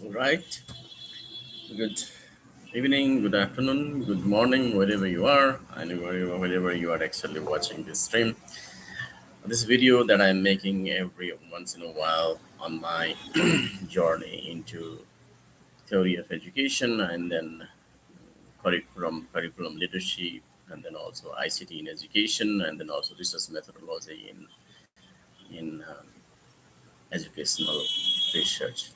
All right. Good evening, good afternoon, good morning, wherever you are, and wherever you are actually watching this stream. This video that I'm making every once in a while on my journey into theory of education and then curriculum leadership, and then also ICT in education, and then also research methodology in educational research.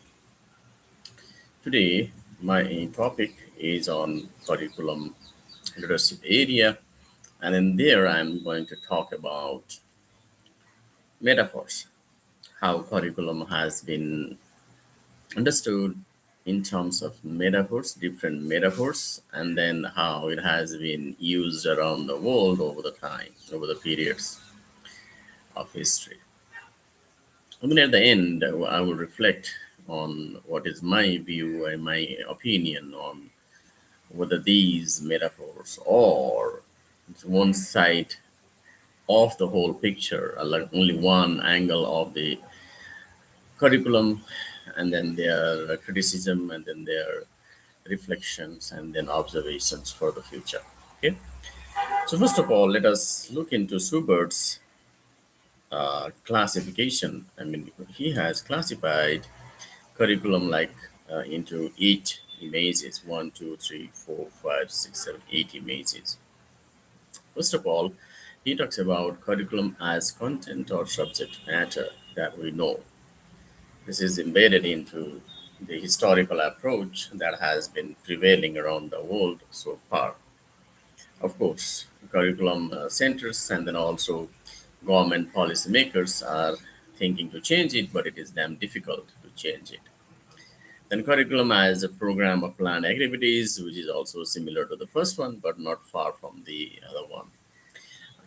Today, my topic is on curriculum leadership area, and in there, I'm going to talk about metaphors, how curriculum has been understood in terms of metaphors, different metaphors, and then how it has been used around the world over the time, over the periods of history. And then at the end, I will reflect on what is my view and my opinion on whether these metaphors are one side of the whole picture, like only one angle of the curriculum, and then their criticism, and then their reflections, and then observations for the future. Okay. So first of all, let us look into Schubert's classification. I mean, he has classified curriculum like into eight images: one, two, three, four, five, six, seven, eight images. First of all, he talks about curriculum as content or subject matter that we know. This is embedded into the historical approach that has been prevailing around the world so far. Of course, curriculum centers and then also government policymakers are thinking to change it, but it is damn difficult to change it. Then curriculum as a program of planned activities, which is also similar to the first one, but not far from the other one.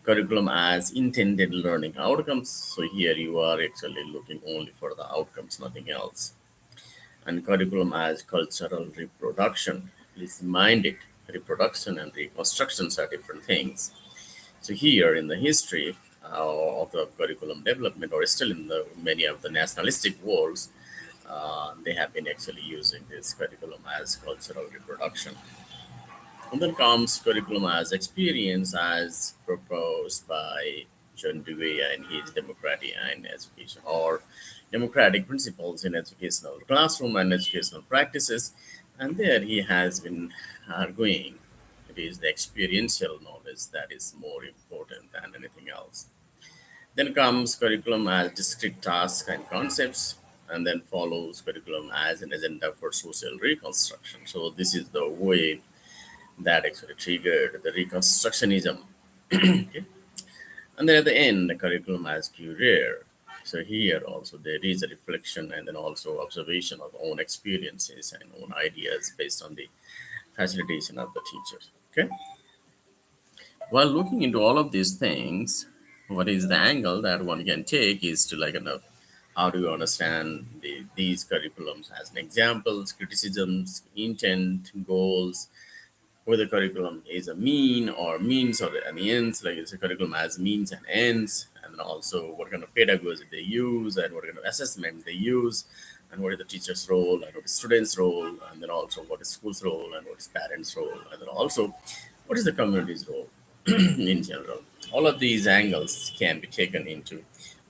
Curriculum as intended learning outcomes. So here you are actually looking only for the outcomes, nothing else. And curriculum as cultural reproduction. Please mind it, reproduction and reconstructions are different things. So here in the history of the curriculum development, or still in the many of the nationalistic worlds, they have been actually using this curriculum as cultural reproduction. And then comes curriculum as experience as proposed by John Dewey and his democratic in education, or democratic principles in educational classroom and educational practices. And there he has been arguing it is the experiential knowledge that is more important than anything else. Then comes curriculum as discrete tasks and concepts, and then follows curriculum as an agenda for social reconstruction. So this is the way that actually triggered the reconstructionism. Okay. And then at the end, the curriculum as career. So here also there is a reflection and then also observation of own experiences and own ideas based on the facilitation of the teachers. Okay. While looking into all of these things, what is the angle that one can take is to like enough how do you understand these curriculums as an examples, criticisms, intent, goals, whether curriculum is a mean or means or an ends, like it's a curriculum as means and ends, and then also what kind of pedagogy they use and what kind of assessment they use, and what is the teacher's role and what is student's role, and then also what is school's role and what is parents' role, and then also what is the community's role in general. All of these angles can be taken into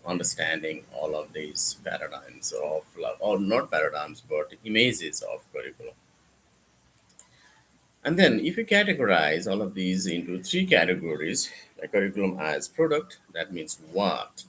understanding all of these paradigms of, or not paradigms, but images of curriculum. And then, if you categorize all of these into three categories, a curriculum as product, that means what.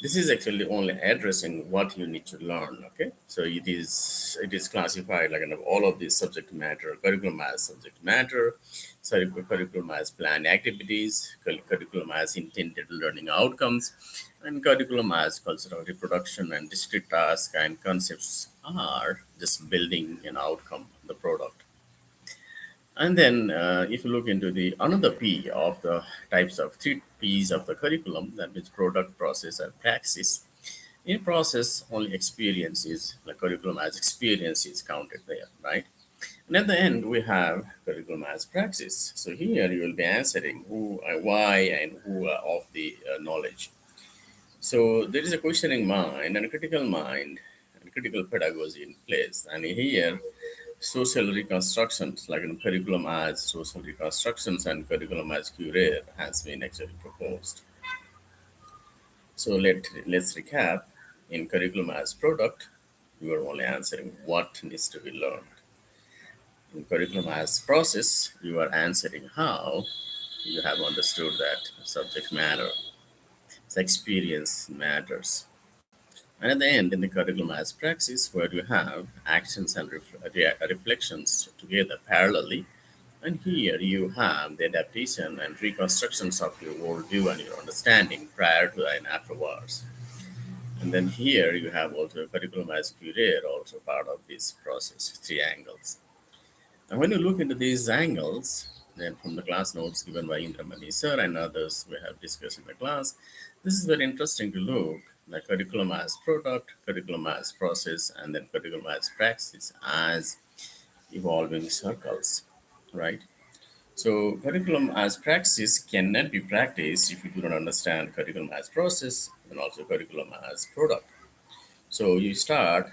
This is actually only addressing what you need to learn. Okay, so it is classified like kind of all of these subject matter, curriculum as subject matter, sorry, curriculum as planned activities, curriculum as intended learning outcomes, and curriculum as cultural reproduction and discrete tasks and concepts are just building an outcome, the product. And then, if you look into the another P of the types of three P's of the curriculum, that means product, process, and praxis. In process, only experience is the curriculum as experience is counted there, right? And at the end, we have curriculum as praxis. So here you will be answering who, why, and who of the knowledge. So there is a questioning mind and a critical mind. critical pedagogy in place. And here, social reconstructions, like in curriculum as social reconstructions and curriculum as career, has been actually proposed. So let's recap. In curriculum as product, you are only answering what needs to be learned. In curriculum as process, you are answering how you have understood that subject matter. So experience matters. And at the end, in the curriculum as praxis, where you have actions and reflections together parallelly, and here you have the adaptation and reconstructions of your worldview and your understanding prior to and afterwards. And then here you have also curriculum as career, also part of this process, three angles. And when you look into these angles, then from the class notes given by Indramani sir and others we have discussed in the class, this is very interesting to look the curriculum as product, curriculum as process, and then curriculum as praxis as evolving circles, right? So curriculum as praxis cannot be practiced if you do not understand curriculum as process and also curriculum as product. So you start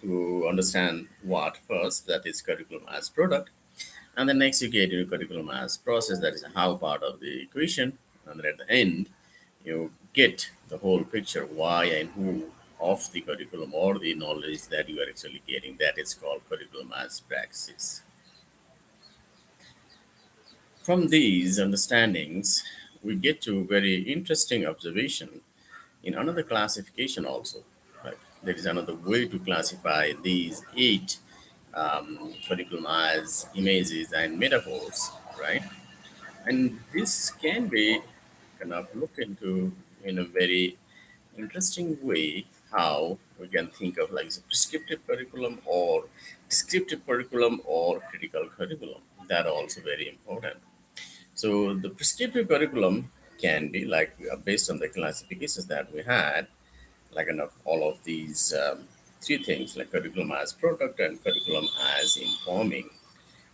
to understand what first, that is curriculum as product, and then next you get your curriculum as process, that is how part of the equation. And then at the end, you get the whole picture, why and who of the curriculum or the knowledge that you are actually getting. That is called curriculum as praxis. From these understandings, we get to very interesting observation in another classification also. Right? There is another way to classify these eight curriculum as images and metaphors, right? And this can be kind of looked into in a very interesting way how we can think of like the prescriptive curriculum or descriptive curriculum or critical curriculum. That are also very important. So the prescriptive curriculum can be like based on the classifications that we had, like enough all of these three things like curriculum as product and curriculum as informing.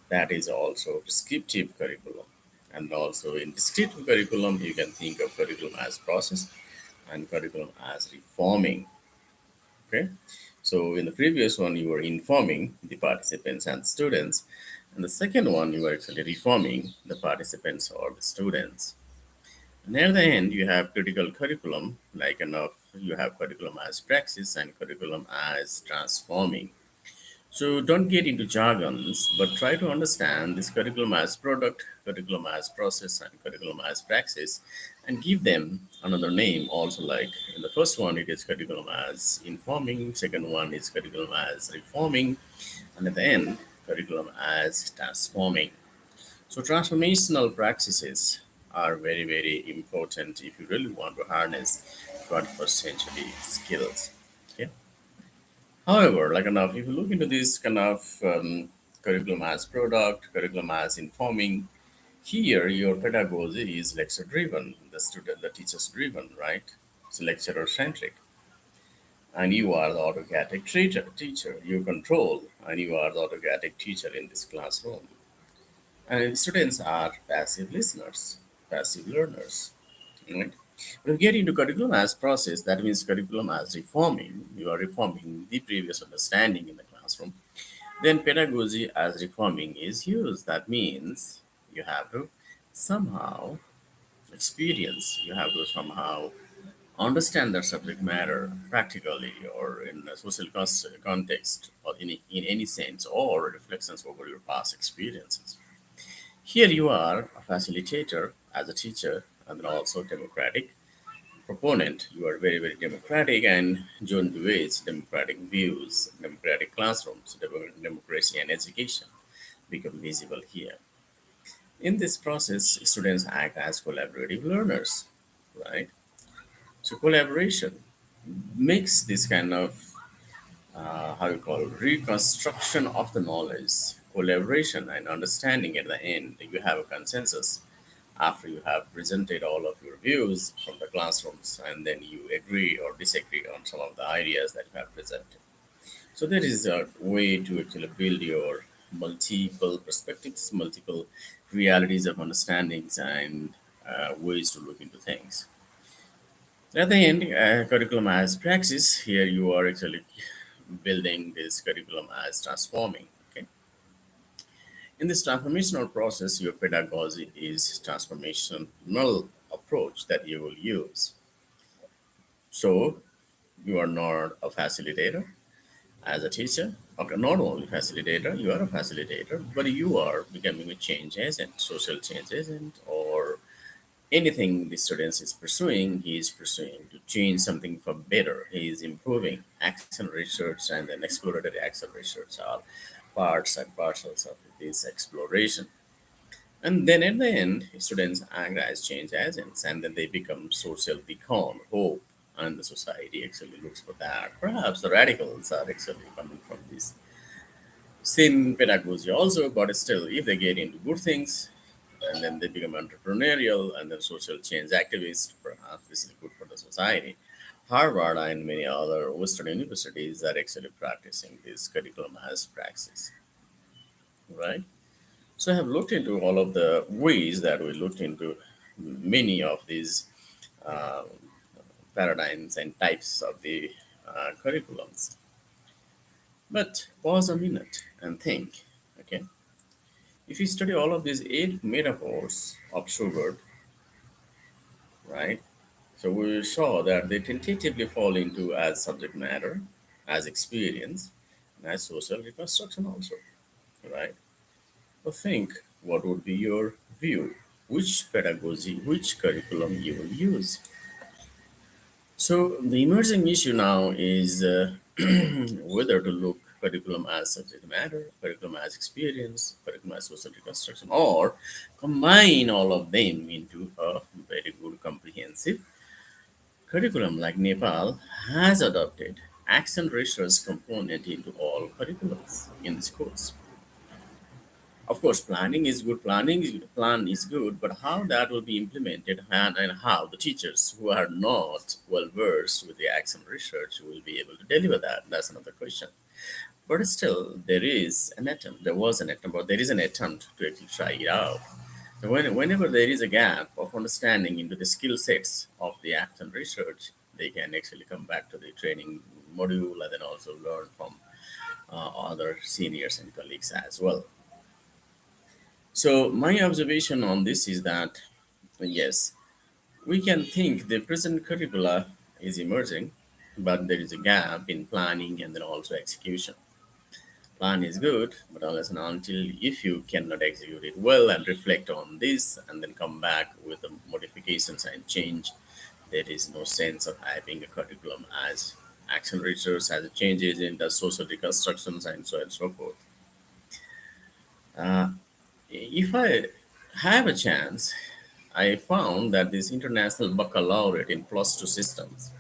That is also prescriptive curriculum. And also in descriptive curriculum, you can think of curriculum as process and curriculum as reforming. Okay. So in the previous one, you were informing the participants and students. And the second one, you were actually reforming the participants or the students. And at the end, you have critical curriculum, like enough, you have curriculum as praxis and curriculum as transforming. So don't get into jargons, but try to understand this curriculum as product, curriculum as process, and curriculum as praxis, and give them another name also. Like in the first one, it is curriculum as informing, second one is curriculum as reforming, and at the end, curriculum as transforming. So transformational practices are very, very important if you really want to harness 21st century skills. Okay. However, like enough, if you look into this kind of curriculum as product, curriculum as informing, here your pedagogy is lecture driven, the teacher's driven, right? It's lecturer centric, and you are the autocratic teacher. You control, and you are the autocratic teacher in this classroom. And students are passive listeners, passive learners. Right? When you get into curriculum as process, that means curriculum as reforming. You are reforming the previous understanding in the classroom. Then pedagogy as reforming is used. That means you have to somehow experience, you have to somehow understand the subject matter practically or in a social context or in any sense or reflections over your past experiences. Here you are a facilitator as a teacher and then also democratic proponent. You are very, very democratic and John Dewey's democratic views, democratic classrooms, democracy and education become visible here. In this process, students act as collaborative learners, right? So collaboration makes this kind of how you call reconstruction of the knowledge, collaboration and understanding at the end. You have a consensus after you have presented all of your views from the classrooms and then you agree or disagree on some of the ideas that you have presented. So there is a way to actually build your multiple perspectives, multiple realities of understandings and ways to look into things. At the end, curriculum as praxis, here you are actually building this curriculum as transforming. Okay, in this transformational process, your pedagogy is transformational approach that you will use. So you are not a facilitator as a teacher. Okay, not only facilitator, you are a facilitator, but you are becoming a change agent, social change agent, or anything the students is pursuing, he is pursuing to change something for better. He is improving. Action research and then exploratory action research are parts and parcels of this exploration. And then at the end, students act as change agents and then they become social beacon, hope, and the society actually looks for that. Perhaps the radicals are actually coming from this same pedagogy also, but still, if they get into good things and then they become entrepreneurial and then social change activists, perhaps this is good for the society. Harvard and many other Western universities are actually practicing this curriculum as praxis, right? So I have looked into all of the ways that we looked into many of these uh, paradigms and types of the curriculums. But pause a minute and think, okay? If you study all of these eight metaphors of sugar, right? So we saw that they tentatively fall into as subject matter, as experience, and as social reconstruction also, right? So think what would be your view? Which pedagogy, which curriculum you will use? So the emerging issue now is whether to look curriculum as subject matter, curriculum as experience, curriculum as social reconstruction, or combine all of them into a very good comprehensive curriculum like Nepal has adopted action research component into all curriculums in the schools. Of course, plan is good, but how that will be implemented and how the teachers who are not well versed with the action research will be able to deliver that. That's another question. But still, there is an attempt. There was an attempt, or there is an attempt to actually try it out. So whenever there is a gap of understanding into the skill sets of the action research, they can actually come back to the training module and then also learn from other seniors and colleagues as well. So my observation on this is that yes, we can think the present curricula is emerging, but there is a gap in planning and then also execution. Plan is good, but unless and until if you cannot execute it well and reflect on this and then come back with the modifications and change, there is no sense of having a curriculum as action research, as a change agent, as social reconstructions, and so on and so forth. Uh, if I have a chance, I found that this international baccalaureate in plus two systems,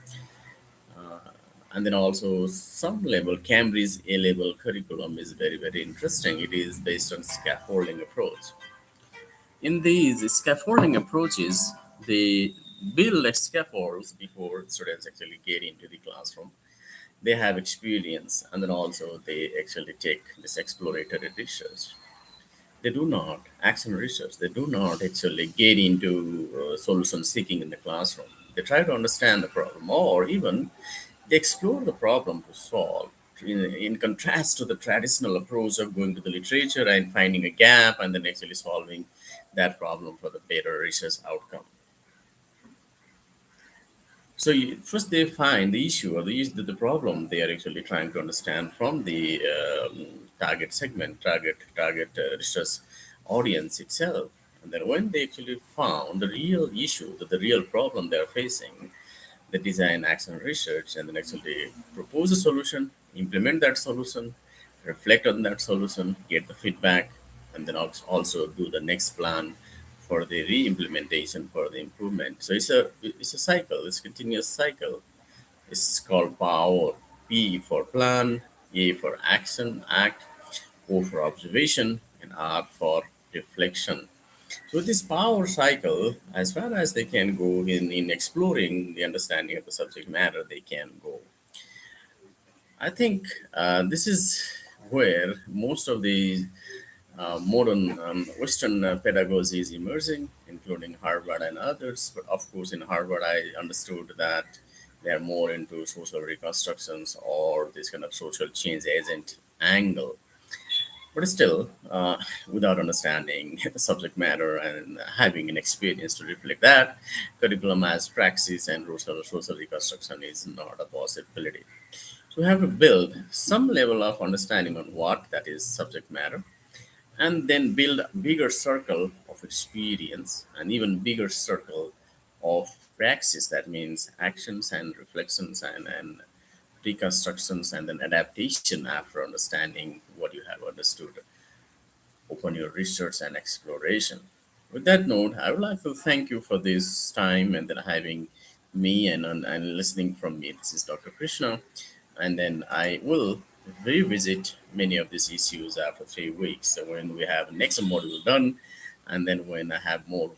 and then also some level Cambridge A level curriculum is very, very interesting. It is based on scaffolding approach. In these scaffolding approaches, they build like scaffolds before students actually get into the classroom. They have experience, and then also they actually take this exploratory research. They do not action research. They do not actually get into solution seeking in the classroom. They try to understand the problem, or even they explore the problem to solve. In contrast to the traditional approach of going to the literature and finding a gap and then actually solving that problem for the better research outcome. So first they find the issue or the problem they are actually trying to understand from the target segment, target research audience itself. And then when they actually found the real issue, the real problem they are facing, they design action research and then actually propose a solution, implement that solution, reflect on that solution, get the feedback, and then also do the next plan for the re-implementation for the improvement. So it's a cycle, it's a continuous cycle. It's called power. P for plan, A for action, act, O for observation, and R for reflection. So this power cycle, as far as they can go in exploring the understanding of the subject matter, they can go. I think this is where most of the modern Western pedagogy is emerging, including Harvard and others. But of course, in Harvard, I understood that They are more into social reconstructions or this kind of social change agent angle. But still, without understanding the subject matter and having an experience to reflect that, curriculum as praxis and social reconstruction is not a possibility. So we have to build some level of understanding on what that is subject matter, and then build a bigger circle of experience and even bigger circle of praxis. That means actions and reflections and reconstructions and then adaptation after understanding what you have understood. Open your research and exploration. With that note, I would like to thank you for this time and then having me and listening from me. This is Dr. Krishna, and then I will revisit many of these issues after 3 weeks. So when we have next module done, and then when I have more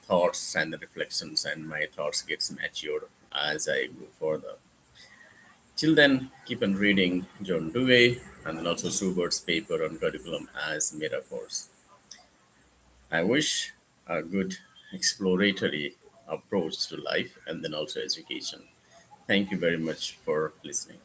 thoughts and the reflections and my thoughts gets matured as I go further. Till then, keep on reading John Dewey and then also Schubert's paper on curriculum as metaphors. I wish a good exploratory approach to life and then also education. Thank you very much for listening.